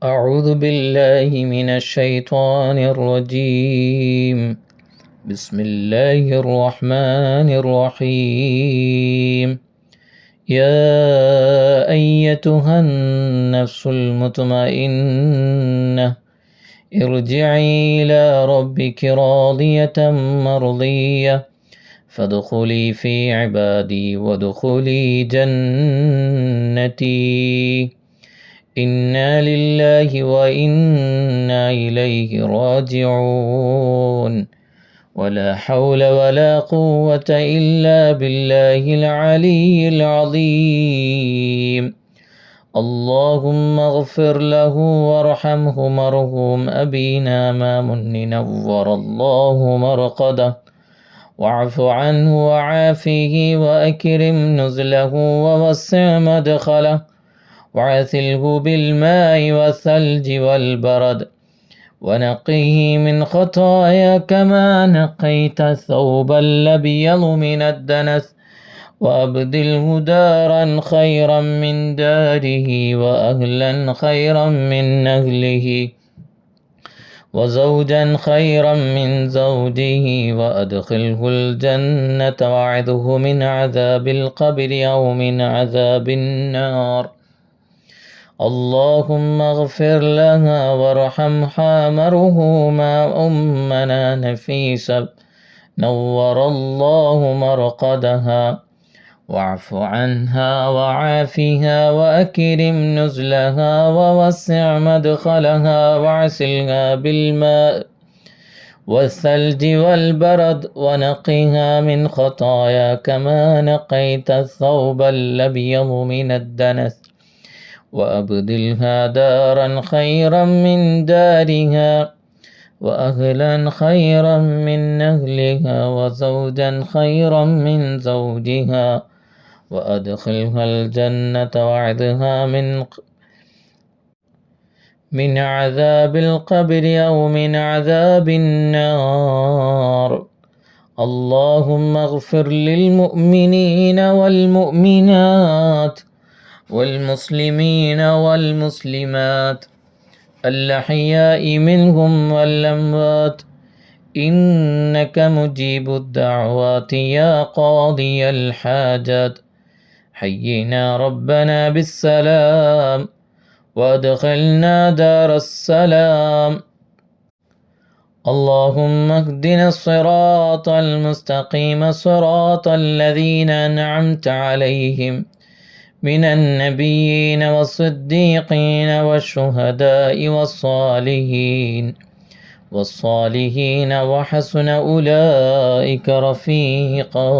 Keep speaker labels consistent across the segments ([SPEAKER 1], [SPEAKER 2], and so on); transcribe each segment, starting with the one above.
[SPEAKER 1] أعوذ بالله من الشيطان الرجيم. بسم الله الرحمن الرحيم. يا أيتها النفس المطمئنة ارجعي إلى ربك راضية مرضية فادخلي في عبادي وادخلي جنتي. إنا لله وإنا إليه راجعون. ولا حول ولا قوة إلا بالله العلي العظيم. اللهم اغفر له وارحمه مرحوم أبينا مام نور الله مرقده واعف عنه وعافيه وأكرم نزله ووسع مدخله وعثله بالماء والثلج والبرد ونقيه من خطايا كما نقيت الثوب الأبيض من الدنس وأبدله دارا خيرا من داره وأهلا خيرا من أهله وزوجا خيرا من زوجه وأدخله الجنة وأعذه من عذاب القبر أو من عذاب النار. اللهم اغفر لها وارحمها مرحوما أمنا نفيسة نور الله مرقدها واعف عنها وعافها وأكرم نزلها ووسع مدخلها واغسلها بالماء والثلج والبرد ونقها من خطايا كما نقيت الثوب الأبيض من الدنس وأبدلها دارا خيرا من دارها وأهلا خيرا من أهلها وزوجا خيرا من زوجها وأدخلها الجنة وعدها من عذاب القبر أو من عذاب النار. اللهم اغفر للمؤمنين والمؤمنات والمسلمين والمسلمات الأحياء منهم والأموات إنك مجيب الدعوات يا قاضي الحاجات. حينا ربنا بالسلام وادخلنا دار السلام. اللهم اهدنا الصراط المستقيم صراط الذين أنعمت عليهم من النبيين والصديقين والشهداء والصالحين وحسن أولئك رفيقا.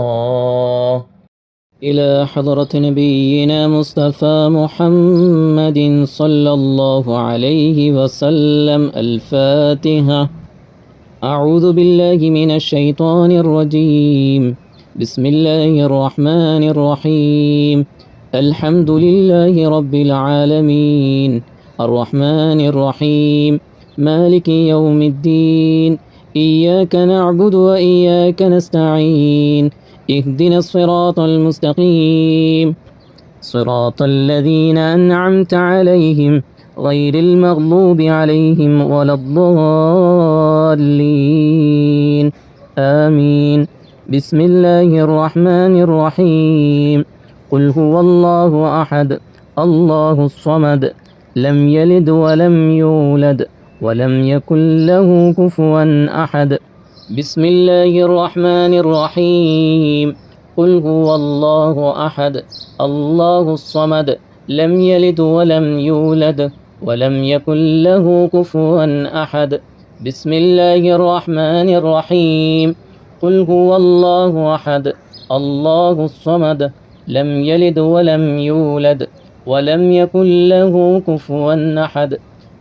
[SPEAKER 1] إلى حضرة نبينا مصطفى محمد صلى الله عليه وسلم الفاتحة. أعوذ بالله من الشيطان الرجيم. بسم الله الرحمن الرحيم. الحمد لله رب العالمين الرحمن الرحيم مالك يوم الدين إياك نعبد وإياك نستعين اهدنا الصراط المستقيم صراط الذين أنعمت عليهم غير المغضوب عليهم ولا الضالين آمين. بسم الله الرحمن الرحيم. قل هو الله أحد الله الصمد لم يلد ولم يولد ولم يكن له كفوا أحد. بسم الله الرحمن الرحيم. قل هو الله أحد الله الصمد لم يلد ولم يولد ولم يكن له كفوا أحد. بسم الله الرحمن الرحيم. قل هو الله أحد الله الصمد لم يلد ولم يولد ولم يكن له كفوا أحد.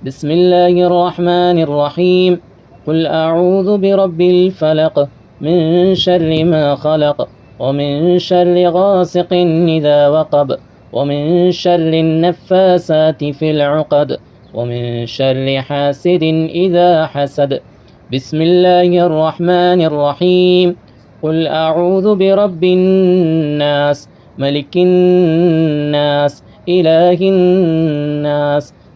[SPEAKER 1] بسم الله الرحمن الرحيم. قل أعوذ برب الفلق من شر ما خلق ومن شر غاسق إذا وقب ومن شر النفاسات في العقد ومن شر حاسد إذا حسد. بسم الله الرحمن الرحيم. قل أعوذ برب الناس ملك الناس إله الناس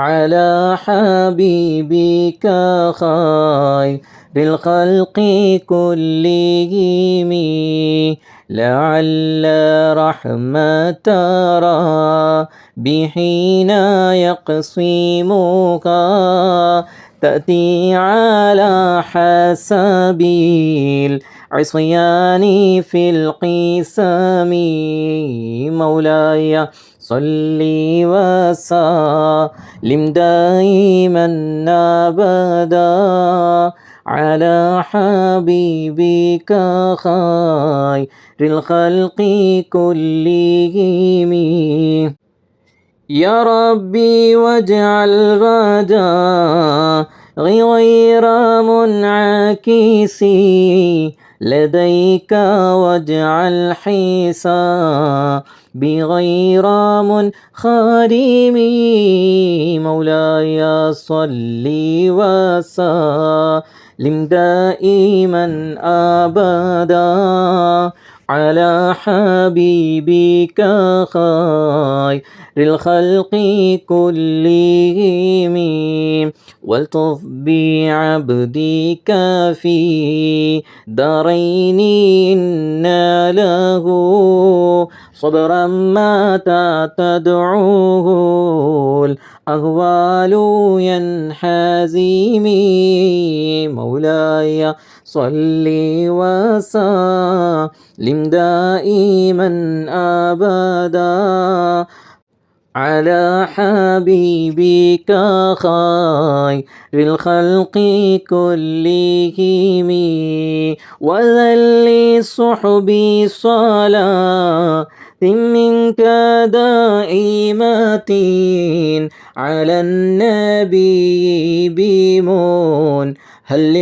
[SPEAKER 2] على حبيبك خير الخلق كلهم لعل رحمة ربحين يقسمك تأتي على حسب العصيان في القسم مولاي صل وسلم دائما أبدا على حبيبك خير الخلق كلهم يا ربي واجعل رجاء غير منعكس لديك واجعل حساب بغير منخرم مولاي صل وسلم دائما أبدا على حبيبك خير الخلق كلهم والطف بعبدك في دارين إن له صبرا متى تدعوه الأهوال ينحزم مولاي صل وسلم دائما أبدا على حبيبك خير الخلق كلهم وذل صحبي صلاة منك دائمة على النبي بمن هل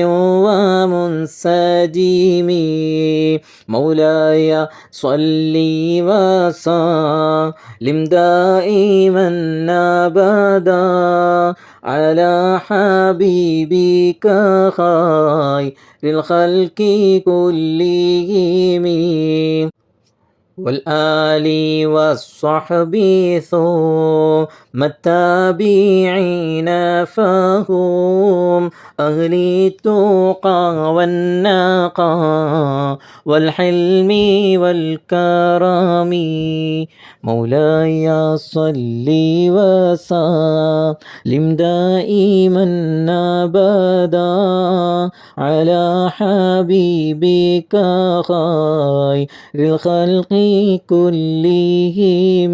[SPEAKER 2] ومنسجم مولاي صل وسلم دائما أبدا على حبيبك خير الخلق كلهم والآل والصحب ثم التابعين فهم أهل التقى والنقى والحلم والكرم مولاي صل وسلم دائما أبدا على حبيبك خير الخلق كلهم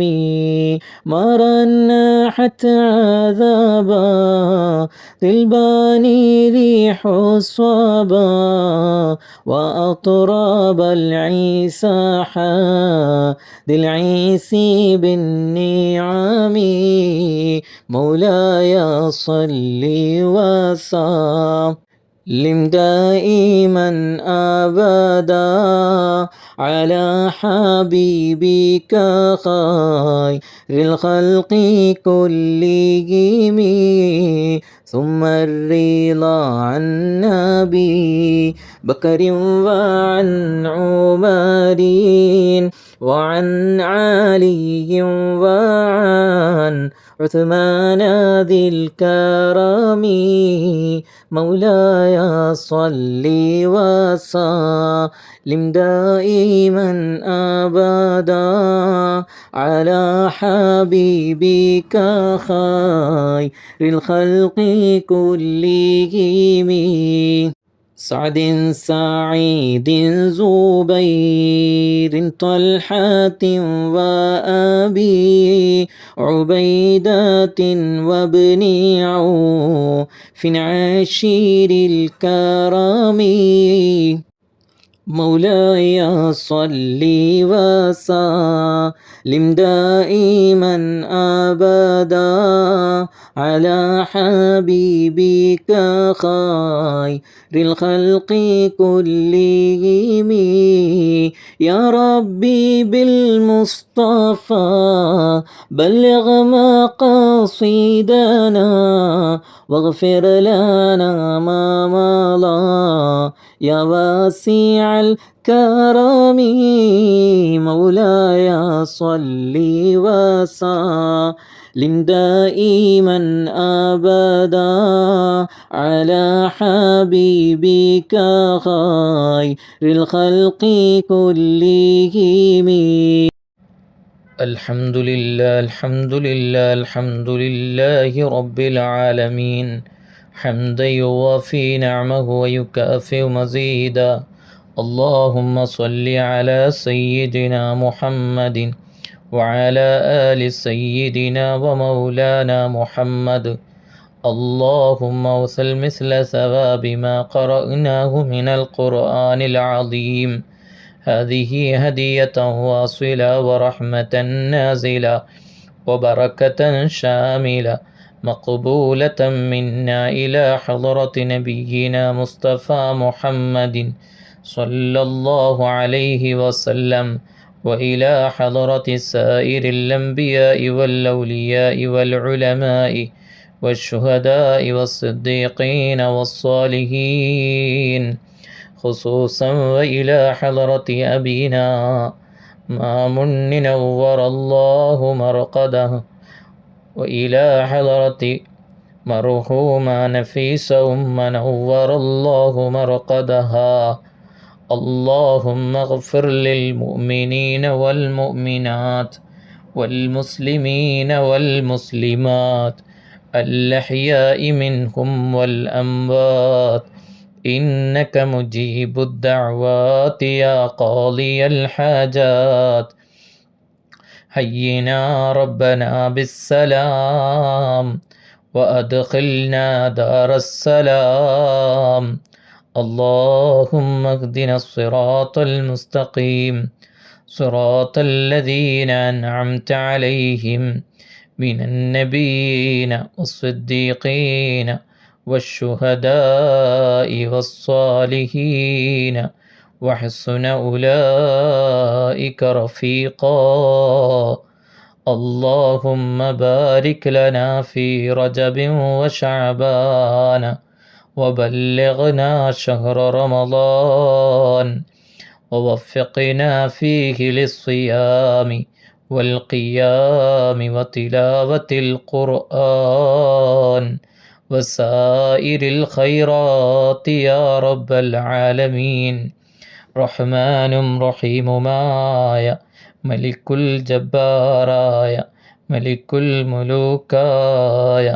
[SPEAKER 2] مرنا حتى عذابا الباني ريح الصبا وأطراب العيسى ذي العيس بالنعم مولاي صل وسلم دائما أبدا على حبيبك خير الخلق كلهم ثم الرضا عن نبي بكر وعن عمر وعن علي وعن عثمان ذي الكرم مولاي صل وسلم دائما أبدا على حبيبك خير الخلق كلهم سعد سعيد زبير طلحة وأبي عبيدة وابن عوف عشير الكرم مولاي صل وسلم دائما أبدا على حبيبك خير الخلق كلهم يا ربي بالمصطفى بلغ مقاصدنا واغفر لنا ما مضى يا واسع الكرم مولاي صل وسلم دائما أبدا على حبيبك خير الخلق كلهم.
[SPEAKER 1] الحمد لله الحمد لله الحمد لله رب العالمين حمدا يوافي نعمه ويكافئ مزيدا. اللهم صل على سيدنا محمد وعلى آل سيدنا ومولانا محمد. اللهم وصل مثل ثواب ما قرأناه من القرآن العظيم. هذه هدية واصلة ورحمة نازلة وبركة شاملة مقبولة منا إلى حضرة نبينا مصطفى محمد صلى الله عليه وسلم وإلى حضرة سائر الأنبياء والأولياء والعلماء والشهداء والصديقين والصالحين خصوصا وإلى حضرة أبينا مامون نور الله مرقده وإلى حضرة مرحومة نفيس نور الله مرقدها. اللهم اغفر للمؤمنين والمؤمنات والمسلمين والمسلمات الأحياء منهم والأموات إنك مجيب الدعوات يا قاضي الحاجات. حينا ربنا بالسلام وأدخلنا دار السلام. اللهم اهدنا الصراط المستقيم صراط الذين أنعمت عليهم من النبيين والصديقين والشهداء والصالحين وحسن أولئك رفيقا. اللهم بارك لنا في رجب وشعبان وبلغنا شهر رمضان ووفقنا فيه للصيام والقيام وتلاوة القرآن وسائر الخيرات يا رب العالمين. റഹ്മാനും റഹീമുമായ മലിക്കുൽ ജബ്ബാറായ മലിക്കുൽ മുലൂക്കായ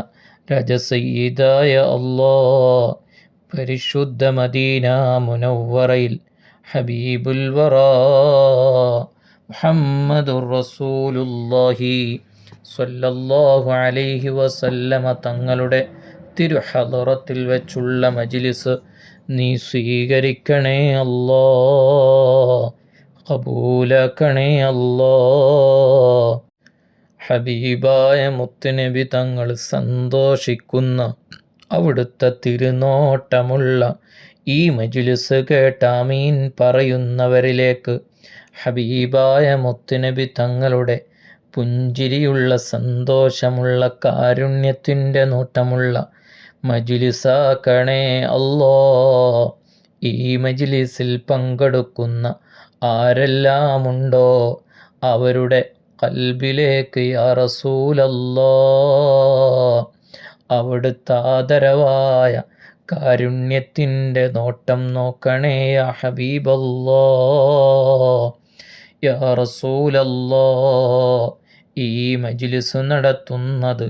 [SPEAKER 1] രാജസയ്യിദായ അല്ലാഹ് പരിശുദ്ധ മദീന മുനവ്വറയിൽ ഹബീബുൽ വറാ മുഹമ്മദുർ റസൂലുള്ളാഹി സ്വല്ലല്ലാഹു അലൈഹി വസല്ലമ തങ്ങളുടെ തിരുഹളറത്തിൽ വെച്ചുള്ള മജ്ലിസ് നീ സ്വീകരിക്കണേ അല്ലാ, ഖബൂലാക്കണേ അല്ലാ. ഹബീബായ മുത്തുനബി തങ്ങൾ സന്തോഷിക്കുന്ന അവിടുത്തെ തിരുനോട്ടമുള്ള ഈ മജ്ലിസ് കേട്ട ആമീൻ പറയുന്നവരിലേക്ക് ഹബീബായ മുത്തുനബി തങ്ങളുടെ പുഞ്ചിരിയുള്ള സന്തോഷമുള്ള കാരുണ്യത്തിൻ്റെ നോട്ടമുള്ള മജ്ലിസാക്കണേ അല്ലാ. ഈ മജ്ലിസിൽ പങ്കെടുക്കുന്ന ആരെല്ലാമുണ്ടോ അവരുടെ ഖൽബിലേക്ക് യാ റസൂലല്ലാ അവിടുത്തെ ആദരവായ കാരുണ്യത്തിൻ്റെ നോട്ടം നോക്കണേ യാ ഹബീബല്ലാ യാ റസൂലല്ലാ. ഈ മജ്ലിസ് നടത്തുന്നത്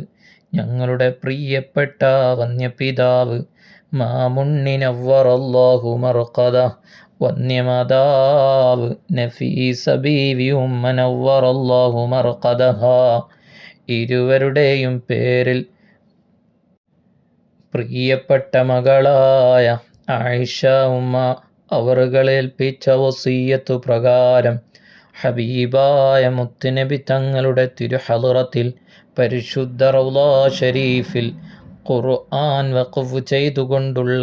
[SPEAKER 1] ഞങ്ങളുടെ പ്രിയപ്പെട്ട വന്യപിതാവ് മാമുണ്ണി നവ്വറല്ലാഹു മർഖദ, വന്യമാതാവ് നഫീസ ബീവി ഉമ്മ നവ്വറല്ലാഹു മർഖദഹ. ഇരുവരുടെയും പേരിൽ പ്രിയപ്പെട്ട മകളായ ആയിഷ ഉമ്മ അവറുകളേൽപ്പിച്ച വസിയ്യത്തു പ്രകാരം ഹബീബായ മുത്തുനബി തങ്ങളുടെ തിരുഹളറത്തിൽ പരിശുദ്ധ റൗളാ ഷരീഫിൽ ഖുർആൻ വഖഫ് ചെയ്തുകൊണ്ടുള്ള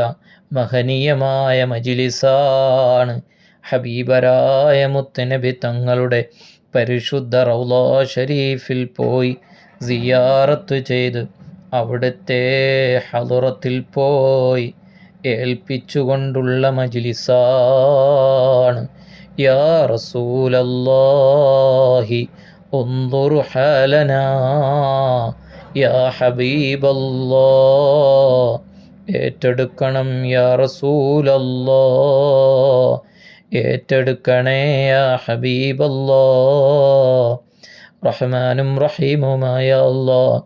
[SPEAKER 1] മഹനീയമായ മജ്ലിസാണ്. ഹബീബരായ മുത്തുനബി തങ്ങളുടെ പരിശുദ്ധ റൗളാ ഷരീഫിൽ പോയി സിയാറത്ത് ചെയ്ത് അവിടുത്തെ ഹളറത്തിൽ പോയി ഏൽപ്പിച്ചുകൊണ്ടുള്ള മജ്ലിസാണ്. യാ റസൂലല്ലാഹി ഉൻദുർ ഹാലനാ യാ ഹബീബല്ലാഹ്, ഏറ്റെടുക്കണം യാ റസൂലല്ലാഹ്, ഏറ്റെടുക്കണേ യാ ഹബീബല്ലാഹ്. റഹ്മാനും റഹീമുമായ അല്ലാഹ്,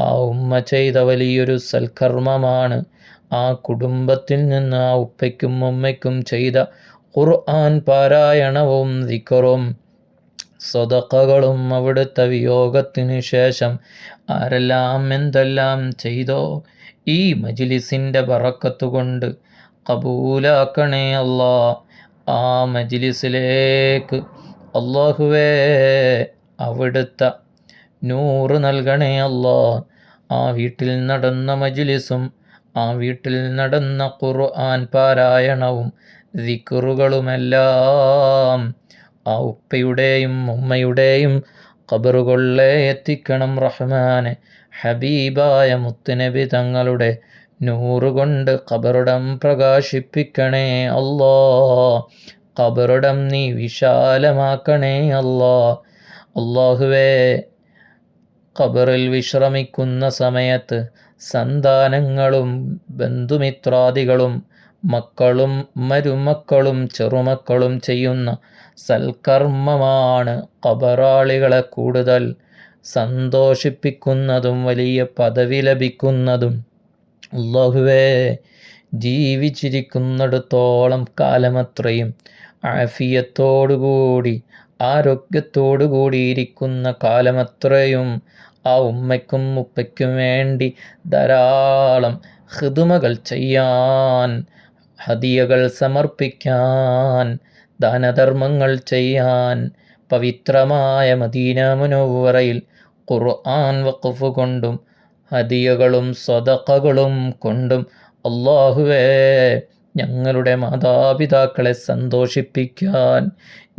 [SPEAKER 1] ആ ഉമ്മ ചെയ്ത വലിയൊരു സൽക്കർമ്മമാണ്. ആ കുടുംബത്തിൽ നിന്ന് ആ ഉപ്പയ്ക്കും ഉമ്മയ്ക്കും ചെയ്ത ഖുർആൻ പാരായണവും ദിക്റും സദഖകളും അവിടുത്തെ വിയോഗത്തിന് ശേഷം ആരെല്ലാം എന്തെല്ലാം ചെയ്തോ ഈ മജ്ലിസിൻ്റെ ബറക്കത്ത് കൊണ്ട് കബൂലാക്കണേ അല്ലാ. ആ മജ്ലിസിലേക്ക് അല്ലാഹുവേ അവിടുത്തെ നൂറ് നൽകണേ അല്ലാ. ആ വീട്ടിൽ നടന്ന മജ്ലിസും ആ വീട്ടിൽ നടന്ന ഖുർആൻ പാരായണവും ദിക്റുകളുമെല്ലാം ആ ഉപ്പയുടെയും ഉമ്മയുടെയും ഖബറുകളിലെ എത്തിക്കണം റഹ്മാനെ. ഹബീബായ മുത്തുനബി തങ്ങളുടെ നൂറുകൊണ്ട് ഖബറിടം പ്രകാശിപ്പിക്കണേ അല്ലാ. ഖബറിടം നീ വിശാലമാക്കണേ അല്ലാ. അല്ലാഹുവേ, ഖബറിൽ വിശ്രമിക്കുന്ന സമയത്ത് സന്താനങ്ങളും ബന്ധുമിത്രാദികളും മക്കളും മരുമക്കളും ചെറുമക്കളും ചെയ്യുന്ന സൽക്കർമ്മമാണ് ഖബറാളികളെ കൂടുതൽ സന്തോഷിപ്പിക്കുന്നതും വലിയ പദവി ലഭിക്കുന്നതും. അല്ലാഹുവേ, ജീവിച്ചിരിക്കുന്നിടത്തോളം കാലമത്രയും ആഫിയത്തോടുകൂടി ആരോഗ്യത്തോടുകൂടി ഇരിക്കുന്ന കാലമത്രയും ആ ഉമ്മയ്ക്കും ഉപ്പയ്ക്കും വേണ്ടി ധാരാളം ഖിദ്മകൾ ചെയ്യാൻ, ഹദിയകൾ സമർപ്പിക്കാൻ, ദാനധർമ്മങ്ങൾ ചെയ്യാൻ പവിത്രമായ മദീന മുനവ്വറയിൽ ഖുർആൻ വഖഫ് കൊണ്ടും ഹദിയകളും സദഖകളും കൊണ്ടും അല്ലാഹുവേ ഞങ്ങളുടെ മാതാപിതാക്കളെ സന്തോഷിപ്പിക്കാൻ,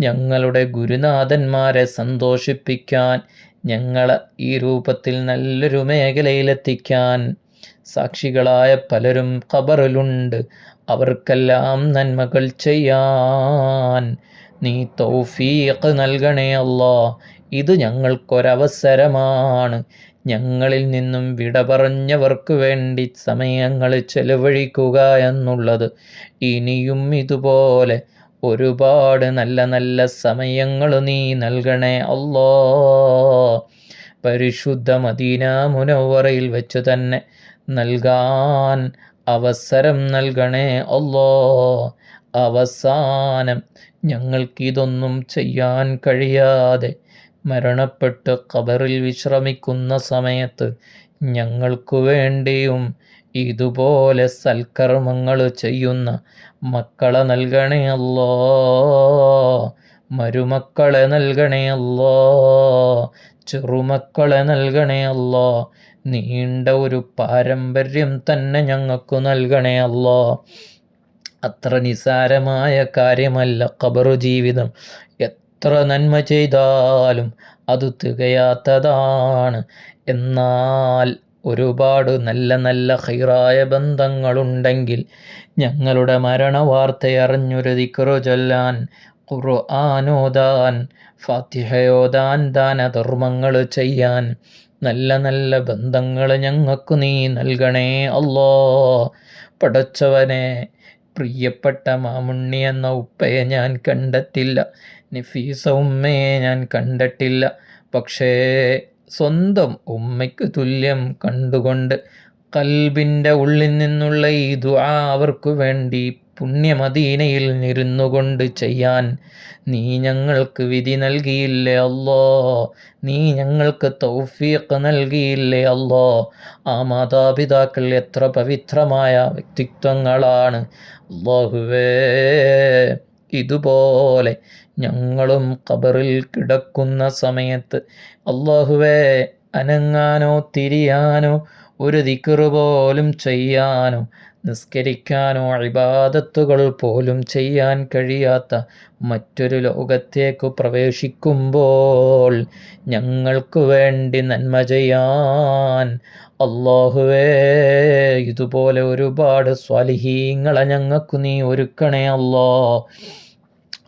[SPEAKER 1] ഞങ്ങളുടെ ഗുരുനാഥന്മാരെ സന്തോഷിപ്പിക്കാൻ, ഞങ്ങളെ ഈ രൂപത്തിൽ നല്ലൊരു മേഖലയിലെത്തിക്കാൻ സാക്ഷികളായ പലരും ഖബറിലുണ്ട്. അവർക്കെല്ലാം നന്മകൾ ചെയ്യാൻ നീ തൗഫീഖ് നൽകണേ അല്ലാ. ഇത് ഞങ്ങൾക്കൊരവസരമാണ്. ഞങ്ങളിൽ നിന്നും വിട പറഞ്ഞവർക്ക് വേണ്ടി സമയങ്ങൾ ചെലവഴിക്കുക എന്നുള്ളത് ഇനിയും ഇതുപോലെ ഒരുപാട് നല്ല നല്ല സമയങ്ങൾ നീ നൽകണേ അല്ലാ. പരിശുദ്ധ മദീന മുനവ്വറയിൽ വെച്ച് തന്നെ നൽകാൻ അവസരം നൽകണേ അല്ലാ. അവസാനം ഞങ്ങൾക്കിതൊന്നും ചെയ്യാൻ കഴിയാതെ മരണപ്പെട്ട് ഖബറിൽ വിശ്രമിക്കുന്ന സമയത്ത് ഞങ്ങൾക്കു വേണ്ടിയും ഇതുപോലെ സൽക്കർമ്മങ്ങൾ ചെയ്യുന്ന മക്കളെ നൽകണേ അല്ലാ, മരുമക്കളെ നൽകണേ അല്ലാ, ചെറുമക്കളെ നൽകണേ അല്ലാ. നീണ്ട ഒരു പാരമ്പര്യം തന്നെ ഞങ്ങൾക്ക് നൽകണേ അല്ലാ. അത്ര നിസാരമായ കാര്യമല്ല ഖബറു ജീവിതം. എത്ര നന്മ ചെയ്താലും അത് തികയാത്തതാണ്. എന്നാൽ ഒരുപാട് നല്ല നല്ല ഖൈറായ ബന്ധങ്ങളുണ്ടെങ്കിൽ ഞങ്ങളുടെ മരണവാർത്തയറിഞ്ഞൊരു ദിക്റ് ചൊല്ലാൻ, ഖുർആനോദാൻ, ഫാത്തിഹയോദാൻ, ദാനധർമ്മങ്ങൾ ചെയ്യാൻ നല്ല നല്ല ബന്ധങ്ങൾ ഞങ്ങൾക്ക് നീ നൽകണേ അല്ലാ. പടച്ചവനെ, പ്രിയപ്പെട്ട മാമുണ്ണി എന്ന ഉപ്പയെ ഞാൻ കണ്ടിട്ടില്ല, നഫീസ ഉമ്മയെ ഞാൻ കണ്ടിട്ടില്ല. പക്ഷേ സ്വന്തം ഉമ്മയ്ക്ക് തുല്യം കണ്ടുകൊണ്ട് കൽബിൻ്റെ ഉള്ളിൽ നിന്നുള്ള ഈ ദുആ അവർക്ക് വേണ്ടി പുണ്യമദീനയിൽ ഇരുന്നു കൊണ്ട് ചെയ്യാൻ നീ ഞങ്ങൾക്ക് വിധി നൽകിയില്ലേ അല്ലാ. നീ ഞങ്ങൾക്ക് തൗഫീഖ് നൽകിയില്ലേ അല്ലാ. ആ മാതാപിതാക്കൾ എത്ര പവിത്രമായ വ്യക്തിത്വങ്ങളാണ്. അല്ലാഹുവേ, ഇതുപോലെ ഞങ്ങളും ഖബറിൽ കിടക്കുന്ന സമയത്ത് അല്ലാഹുവേ അനങ്ങാനോ തിരിയാനോ ഒരു ദിക്റ് പോലും ചെയ്യാനോ നിസ്കരിക്കാനോ ഇബാദത്തുകൾ പോലും ചെയ്യാൻ കഴിയാത്ത മറ്റൊരു ലോകത്തേക്ക് പ്രവേശിക്കുമ്പോൾ ഞങ്ങൾക്ക് വേണ്ടി നന്മ ചെയ്യാൻ അല്ലാഹുവേ ഇതുപോലെ ഒരുപാട് സ്വാലിഹീങ്ങളെ ഞങ്ങൾക്ക് നീ ഒരുക്കണേ അല്ലാ.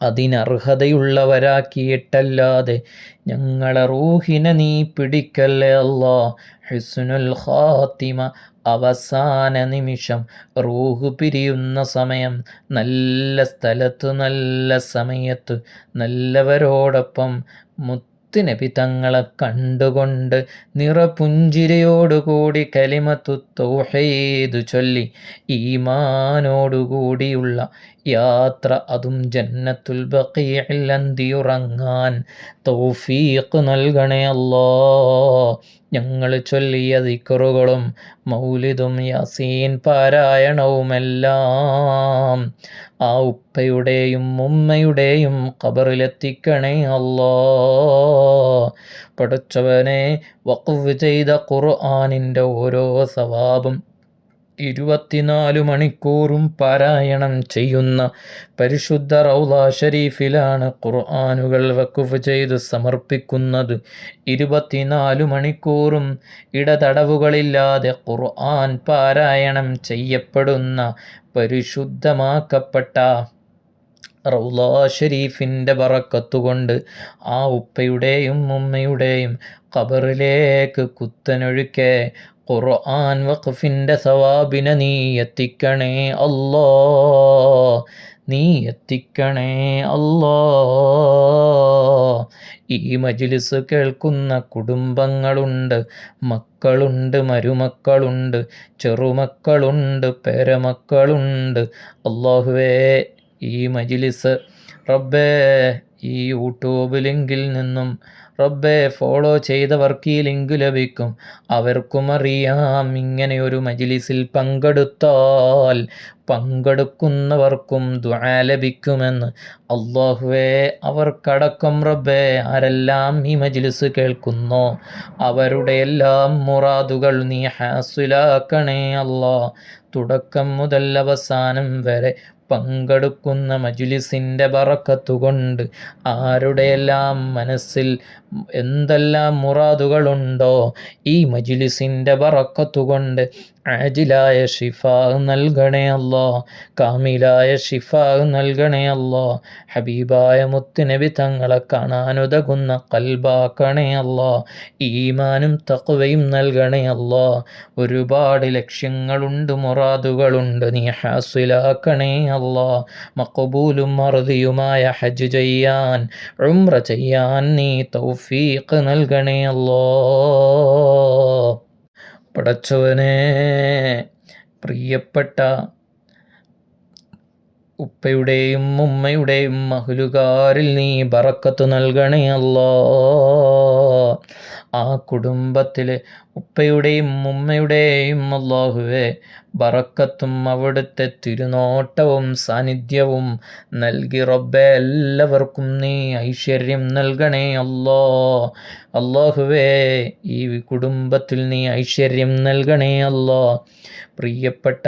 [SPEAKER 1] അതിനർഹതയുള്ളവരാക്കിയിട്ടല്ലാതെ ഞങ്ങളെ റൂഹിനെ നീ പിടിക്കല്ലേ അല്ലാ. ഹുസ്നുൽ ഖാത്തിമ, അവസാന നിമിഷം, റൂഹ് പിരിയുന്ന സമയം, നല്ല സ്ഥലത്ത് നല്ല സമയത്ത് നല്ലവരോടൊപ്പം മുത്തുനബി തങ്ങളെ കണ്ടുകൊണ്ട് നിറപുഞ്ചിരിയോടുകൂടി കലിമത്തു തൗഹീദ് ചൊല്ലി ഈമാനോടുകൂടിയുള്ള യാത്ര, അതും ജന്നത്തുൽ ബഖീഇൽ അന്തിയുറങ്ങാൻ തൗഫീഖ് നൽകണേ അല്ലാ. ഞങ്ങൾ ചൊല്ലിയ ദിക്റുകളും മൗലിദും യാസീൻ പാരായണവുമെല്ലാം ആ ഉപ്പയുടെയും ഉമ്മയുടെയും ഖബറിലെത്തിക്കണേ അല്ലാ. പടച്ചവനെ, വഖഫ് ചെയ്ത ഖുർആനിൻ്റെ ഓരോ സവാബും 24 മണിക്കൂറും പാരായണം ചെയ്യുന്ന പരിശുദ്ധ റൗള ഷരീഫിലാണ് ഖുർആനുകൾ വഖഫ് ചെയ്ത് സമർപ്പിക്കുന്നത്. 24 മണിക്കൂറും ഇടതടവുകളില്ലാതെ ഖുർആൻ പാരായണം ചെയ്യപ്പെടുന്ന പരിശുദ്ധമാക്കപ്പെട്ട റൗള ഷരീഫിൻ്റെ ബറക്കത്തുകൊണ്ട് ആ ഉപ്പയുടെയും ഉമ്മയുടെയും ഖബറിലേക്ക് കുത്തനൊഴുക്കെ ഖുർആൻ വഖഫിൻ്റെ സവാബിനെ നീ എത്തിക്കണേ അല്ലാ. നീ എത്തിക്കണേ അല്ലാ. ഈ മജ്ലിസ് കേൾക്കുന്ന കുടുംബങ്ങളുണ്ട്, മക്കളുണ്ട്, മരുമക്കളുണ്ട്, ചെറുമക്കളുണ്ട്, പേരമക്കളുണ്ട്. അല്ലാഹുവേ, ഈ മജ്ലിസ് റബ്ബേ ഈ യൂട്യൂബ് ലിങ്കിൽ നിന്നും റബ്ബേ ഫോളോ ചെയ്തവർക്ക് ഈ ലിങ്ക് ലഭിക്കും. അവർക്കും അറിയാം ഇങ്ങനെയൊരു മജ്ലിസിൽ പങ്കെടുത്താൽ പങ്കെടുക്കുന്നവർക്കും ദുആ ലഭിക്കുമെന്ന്. അല്ലാഹുവേ, അവർക്കടക്കം റബ്ബേ ആരെല്ലാം ഈ മജ്ലിസ് കേൾക്കുന്നോ അവരുടെ എല്ലാം മുറാദുകൾ നീ ഹാസിലാക്കണേ അല്ലാ. തുടക്കം മുതൽ അവസാനം വരെ പങ്കെടുക്കുന്ന മജ്ലിസിൻ്റെ ബറക്കത്തുകൊണ്ട് ആരുടെയെല്ലാം മനസ്സിൽ എന്തെല്ലാം മുറാദുകളുണ്ടോ ഈ മജ്ലിസിൻ്റെ ബറക്കത്തുകൊണ്ട് ആജിലായ ഷിഫാ നൽകണേ അല്ലാ. കാമിലായ ഷിഫാ നൽകണേ അല്ലാ. ഹബീബായ മുത്തുനബി തങ്ങളെ കാണാനുതകുന്ന ഖൽബാക്കണേ അല്ലാ. ഈമാനും തഖ്വയും നൽകണേ അല്ലാ. ഒരുപാട് ലക്ഷ്യങ്ങളുണ്ട്, മുറാദുകളുണ്ട്, നീ ഹാസിലാക്കണേ അല്ലാ. മഖബൂലും മർദിയുമായ ഹജ്ജ് ചെയ്യാൻ, ഉംറ ചെയ്യാൻ നീ തൗഫീഖ് നൽകണേ അല്ലാ. പടച്ചവനെ, പ്രിയപ്പെട്ട ഉപ്പയുടെയും ഉമ്മയുടെയും അഹ്ലുകാരിൽ നീ ബറക്കത്ത് നൽകണേ അല്ലാ. ആ കുടുംബത്തിലെ ഉപ്പയുടെയും ഉമ്മയുടെയും അല്ലാഹുവേ ബറക്കത്തും അവിടുത്തെ തിരുനോട്ടവും സാന്നിധ്യവും നൽകി റബ്ബേ എല്ലാവർക്കും നീ ഐശ്വര്യം നൽകണേ അല്ലാ. അല്ലാഹുവേ, ഈ കുടുംബത്തിൽ നീ ഐശ്വര്യം നൽകണേ അല്ലാ. പ്രിയപ്പെട്ട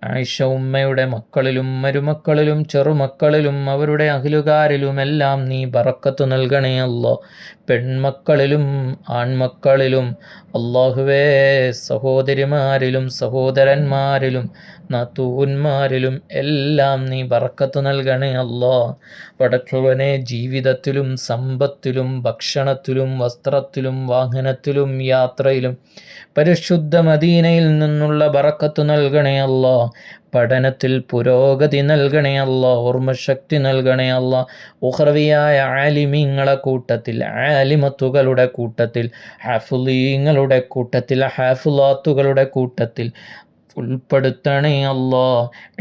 [SPEAKER 1] ആയിഷ ഉമ്മയുടെ മക്കളിലും മരുമക്കളിലും ചെറുമക്കളിലും അവരുടെ അഹ്ലുകാരിലുമെല്ലാം നീ ബറക്കത്ത് നൽകണേ അല്ലാ. പെൺമക്കളിലും ആൺമക്കളിലും അല്ലാഹുവേ സഹോദരിമാരിലും സഹോദരന്മാരിലും നാത്തൂന്മാരിലും എല്ലാം നീ ബറക്കത്ത് നൽകണേ അല്ലാ. പടച്ചവനെ, ജീവിതത്തിലും സമ്പത്തിലും ഭക്ഷണത്തിലും വസ്ത്രത്തിലും വാഹനത്തിലും യാത്രയിലും പരിശുദ്ധ മദീനയിൽ നിന്നുള്ള ബറക്കത്ത് നൽകണേ അല്ലാ. പഠനത്തിൽ പുരോഗതി നൽകണേ അല്ലാ. ഓർമ്മശക്തി നൽകണേ അല്ലാ. ഉഖ്റവിയായ ആലിമീങ്ങളുടെ കൂട്ടത്തിൽ, ആലിമത്തുകളുടെ കൂട്ടത്തിൽ, ഹാഫിളീങ്ങളുടെ കൂട്ടത്തിൽ, ഹാഫിളാത്തുകളുടെ കൂട്ടത്തിൽ ഉൾപ്പെടുത്തണേ അല്ലാ.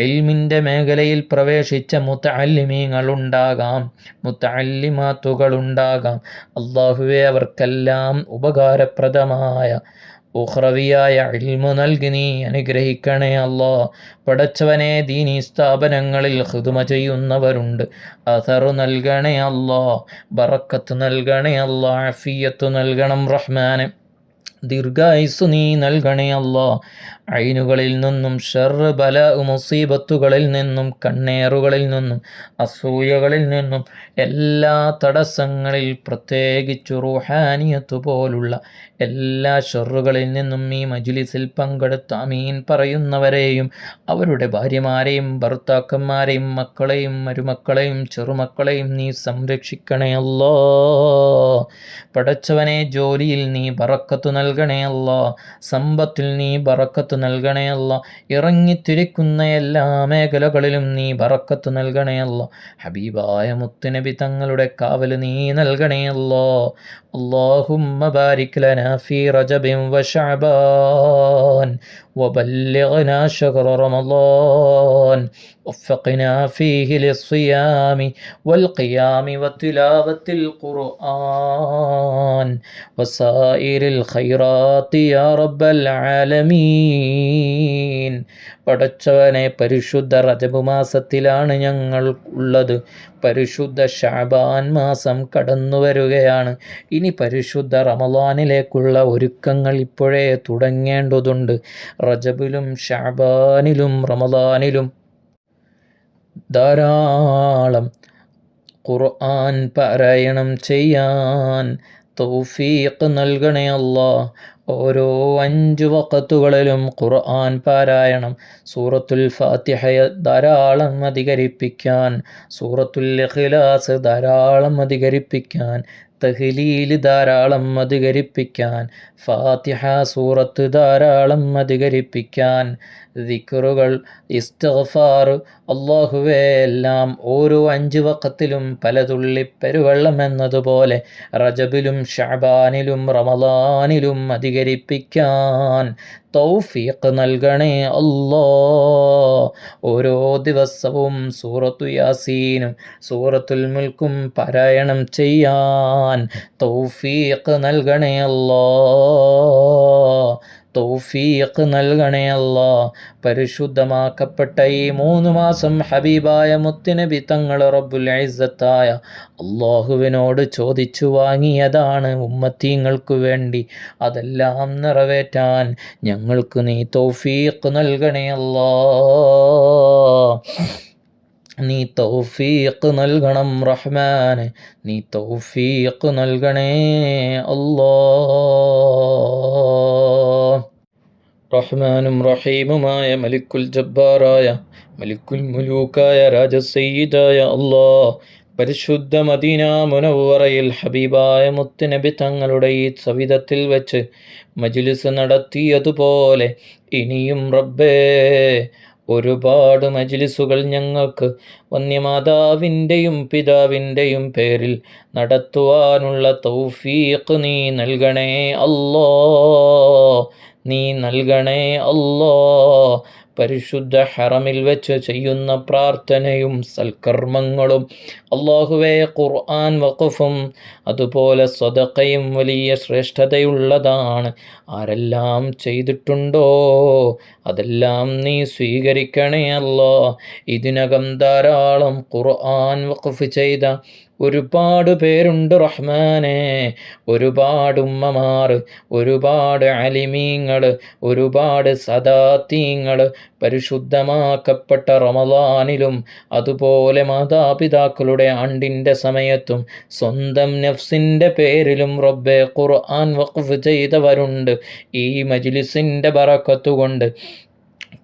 [SPEAKER 1] ഇൽമിൻ്റെ മേഖലയിൽ പ്രവേശിച്ച മുതഅല്ലിമീങ്ങളുണ്ടാകാം, മുതഅല്ലിമാത്തുകളുണ്ടാകാം. അല്ലാഹുവേ, അവർക്കെല്ലാം ഉപകാരപ്രദമായ ഉഖ്റവിയായ ഇൽമു നൽകി നീ അനുഗ്രഹിക്കണേ അല്ലാ. പടച്ചവനെ, ദീനീ സ്ഥാപനങ്ങളിൽ ഖിദ്മ ചെയ്യുന്നവരുണ്ട്, അഥറു നൽകണേ അല്ലാ. ബറക്കത്ത് നൽകണേ അല്ലാ. ആഫിയത്ത് നൽകണം റഹ്മാനെ. ദീർഘായുസ്സു നീ നൽകണേ അല്ലാ. ഐനുകളിൽ നിന്നും ഷർറ് ബല മുസീബത്തുകളിൽ നിന്നും കണ്ണേറുകളിൽ നിന്നും അസൂയകളിൽ നിന്നും എല്ലാ തടസ്സങ്ങളിൽ പ്രത്യേകിച്ചു റൂഹാനിയത്ത് പോലുള്ള എല്ലാ ഷർറുകളിൽ നിന്നും ഈ മജ്ലിസിൽ പങ്കെടുത്ത ആമീൻ പറയുന്നവരെയും അവരുടെ ഭാര്യമാരെയും ഭർത്താക്കന്മാരെയും മക്കളെയും മരുമക്കളെയും ചെറുമക്കളെയും നീ സംരക്ഷിക്കണേ അല്ലാ. പടച്ചവനെ, ജോലിയിൽ നീ ബറക്കത്ത് നൽകണേ അല്ലാ. സമ്പത്തിൽ നീ ബറക്കത്ത് നൽകണേ അല്ലാ. ഇറങ്ങിത്തിരിക്കുന്ന എല്ലാ മേഖലകളിലും നീ ബറക്കത്ത് നൽകണേ അല്ലാ. ഹബീബായ മുത്തുനബി തങ്ങളുടെ കാവല് നീ നൽകണേ അല്ലാ. اللهم بارك لنا في رجب وشعبان وبلغنا شهر رمضان وفقنا فيه للصيام والقيام وتلاوة القرآن وسائر الخيرات يا رب العالمين. പടച്ചവനെ, പരിശുദ്ധ റജബ് മാസത്തിലാണ് ഞങ്ങൾ ഉള്ളത്. പരിശുദ്ധ ഷഅബാൻ മാസം കടന്നു വരികയാണ്. ഇനി പരിശുദ്ധ റമളാനിലേക്കുള്ള ഒരുക്കങ്ങൾ ഇപ്പോഴേ തുടങ്ങേണ്ടതുണ്ട്. റജബിലും ഷഅബാനിലും റമളാനിലും ധാരാളം ഖുർആൻ പാരായണം ചെയ്യാൻ തൗഫീഖ് നൽകണേ അല്ലാ. ഓരോ 5 വഖത്തുകളിലും ഖുർആൻ പാരായണം, സൂറത്തുൽ ഫാത്തിഹയെ ധാരാളം അധികരിപ്പിക്കാൻ, സൂറത്തുൽ ഇഖ്ലാസ് ധാരാളം അധികരിപ്പിക്കാൻ, തഹ്ലീൽ ധാരാളം അധികരിപ്പിക്കാൻ, ഫാത്തിഹ സൂറത്ത് ധാരാളം അധികരിപ്പിക്കാൻ, ദിക്റുകൾ, ഇസ്തിഗ്ഫാർ, അല്ലാഹുവേ എല്ലാം ഓരോ 5 വഖത്തിലും പലതുള്ളി പെരുവെള്ളം എന്നതുപോലെ റജബിലും ഷഅബാനിലും റമളാനിലും അധികരിപ്പിക്കാൻ തൗഫീഖ് നൽകണേ അല്ലാ. ഓരോ ദിവസവും സൂറത്തു യാസീനും സൂറത്തുൽ മുൽക്കും പാരായണം ചെയ്യാൻ തൗഫീഖ് നൽകണേ അല്ലാ. തൗഫീഖ് നൽകണേ അല്ലാ. പരിശുദ്ധമാക്കപ്പെട്ട ഈ 3 മാസം ഹബീബായ മുത്തുനബി തങ്ങൾ റബ്ബുൽ ഇസ്സത്തായ അല്ലാഹുവിനോട് ചോദിച്ചു വാങ്ങിയതാണ് ഉമ്മത്തീങ്ങൾക്ക് വേണ്ടി. അതെല്ലാം നിറവേറ്റാൻ ഞങ്ങൾക്ക് നീ തൗഫീഖ് നൽകണേ അല്ലാ. നീ തൗഫീഖ് നൽകണം റഹ്മാനെ, നീ തൗഫീഖ് നൽകണേ അല്ലാ. റഹ്മാനും റഹീമുമായ മലിക്കുൽ ജബ്ബാറായ മലിക്കുൽ മുലൂക്കായ രാജസയ്യിദായ അല്ലാ, പരിശുദ്ധ മദീന മുനവ്വറയിൽ ഹബീബായ മുത്തുനബി തങ്ങളുടെ ഈ സവിധത്തിൽ വെച്ച് മജ്ലിസ് നടത്തിയതുപോലെ ഇനിയും റബ്ബേ ഒരുപാട് മജ്ലിസുകൾ ഞങ്ങൾക്ക് വന്യമാതാവിൻ്റെയും പിതാവിൻ്റെയും പേരിൽ നടത്തുവാനുള്ള തൗഫീഖ് നീ നൽകണേ അല്ലാ. നീ നൽകണേ അല്ലാ. പരിശുദ്ധ ഹറമിൽ വെച്ച് ചെയ്യുന്ന പ്രാർത്ഥനയും സൽക്കർമ്മങ്ങളും അല്ലാഹുവേ ഖുർആൻ വഖഫും അതുപോലെ സ്വതഖയും വലിയ ശ്രേഷ്ഠതയുള്ളതാണ്. ആരെല്ലാം ചെയ്തിട്ടുണ്ടോ അതെല്ലാം നീ സ്വീകരിക്കണേ അല്ലാ. ഇതിനകം ധാരാളം ഖുർആൻ വഖഫ് ചെയ്ത ഒരുപാട് പേരുണ്ട് റഹ്മാനെ. ഒരുപാട് ഉമ്മമാർ, ഒരുപാട് അലിമീങ്ങൾ, ഒരുപാട് സദാത്തീങ്ങൾ പരിശുദ്ധമാക്കപ്പെട്ട റമളാനിലും അതുപോലെ മാതാപിതാക്കളുടെ ആണ്ടിൻ്റെ സമയത്തും സ്വന്തം നഫ്സിൻ്റെ പേരിലും റബ്ബേ ഖുർആൻ വഖഫ് ചെയ്തവരുണ്ട്. ഈ മജ്ലിസിൻ്റെ ബറക്കത്തുകൊണ്ട്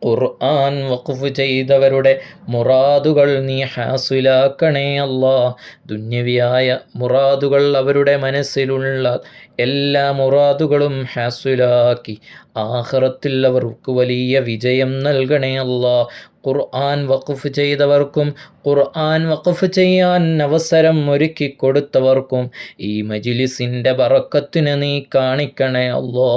[SPEAKER 1] ഖുർആൻ വഖഫ് ചെയ്തവരുടെ മുറാദുകൾ നീ ഹാസിലാക്കണേ അല്ലാ. ദുന്യവിയായ മുറാദുകൾ, അവരുടെ മനസ്സിലുള്ള എല്ലാ മുറാദുകളും ഹാസിലാക്കി ആഖിറത്തിൽ അവർക്ക് വലിയ വിജയം നൽകണേ അല്ലാ. ഖുർആൻ വഖഫ് ചെയ്തവർക്കും ഖുർആൻ വഖഫ് ചെയ്യാൻ അവസരം ഒരുക്കി കൊടുത്തവർക്കും ഈ മജ്ലിസിൻ്റെ ബറക്കത്തിന് നീ കാണിക്കണേ അല്ലാ.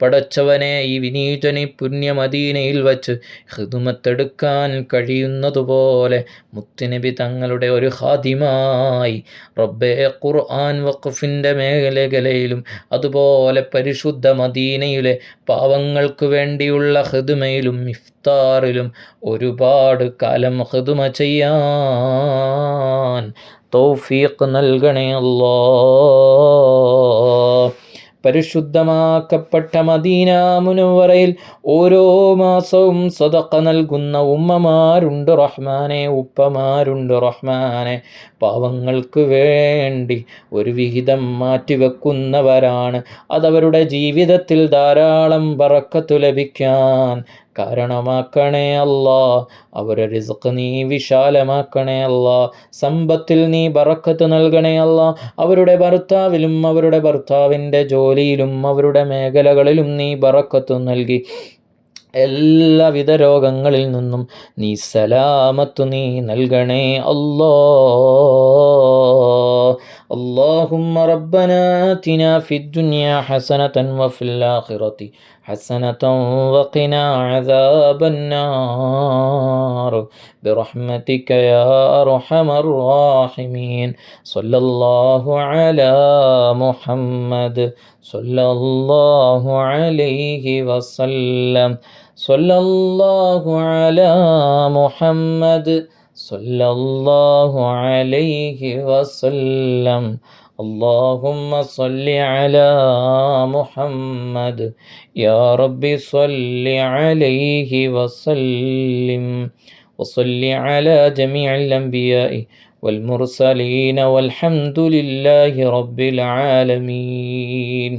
[SPEAKER 1] പടച്ചവനെ, ഈ വിനീതനി പുണ്യമദീനയിൽ വച്ച് ഖിദ്മത്തെടുക്കാൻ കഴിയുന്നതുപോലെ മുത്തുനബി തങ്ങളുടെ ഒരു ഖാദിമായി റബ്ബേ ഖുർആൻ വഖഫിൻ്റെ മേഖലകളിലും അതുപോലെ പരിശുദ്ധ മദീനയിലെ പാവങ്ങൾക്ക് വേണ്ടിയുള്ള ഖിദ്മയിലും ഇഫ്താറിലും ഒരുപാട് കാലം ഖിദ്മ ചെയ്യാൻ തൗഫീഖ് നൽകണേ അല്ലാ. പരിശുദ്ധമാക്കപ്പെട്ട മദീന മുനവ്വറയിൽ ഓരോ മാസവും സദഖ നൽകുന്ന ഉമ്മമാരുണ്ട് റഹ്മാനെ, ഉപ്പമാരുണ്ട് റഹ്മാനെ. പാവങ്ങൾക്ക് വേണ്ടി ഒരു വിഹിതം മാറ്റിവെക്കുന്നവരാണ്. അതവരുടെ ജീവിതത്തിൽ ധാരാളം ബറക്കത്ത് ലഭിക്കാൻ കാരണമാക്കണേ അല്ലാ. അവരുടെ റിസ്ഖ് നീ വിശാലമാക്കണേ അല്ലാ. സമ്പത്തിൽ നീ ബറക്കത്ത് നൽകണേ അല്ലാ. അവരുടെ ഭർത്താവിലും അവരുടെ ഭർത്താവിൻ്റെ ജോലിയിലും അവരുടെ മേഖലകളിലും നീ ബറക്കത്ത് നൽകി എല്ലാവിധ രോഗങ്ങളിൽ നിന്നും നീ സലാമത്ത് നീ നൽകണേ അല്ലാ. اللهم ربنا آتنا في الدنيا حسنة وفي الآخرة حسنة وقنا عذاب النار برحمتك يا أرحم الراحمين. صلى الله على محمد صلى الله عليه وسلم. صلى الله على محمد صلى الله عليه وسلم. اللهم صل على محمد يا رب صل عليه وسلم. وصل على جميع الأنبياء والمرسلين والحمد لله رب العالمين.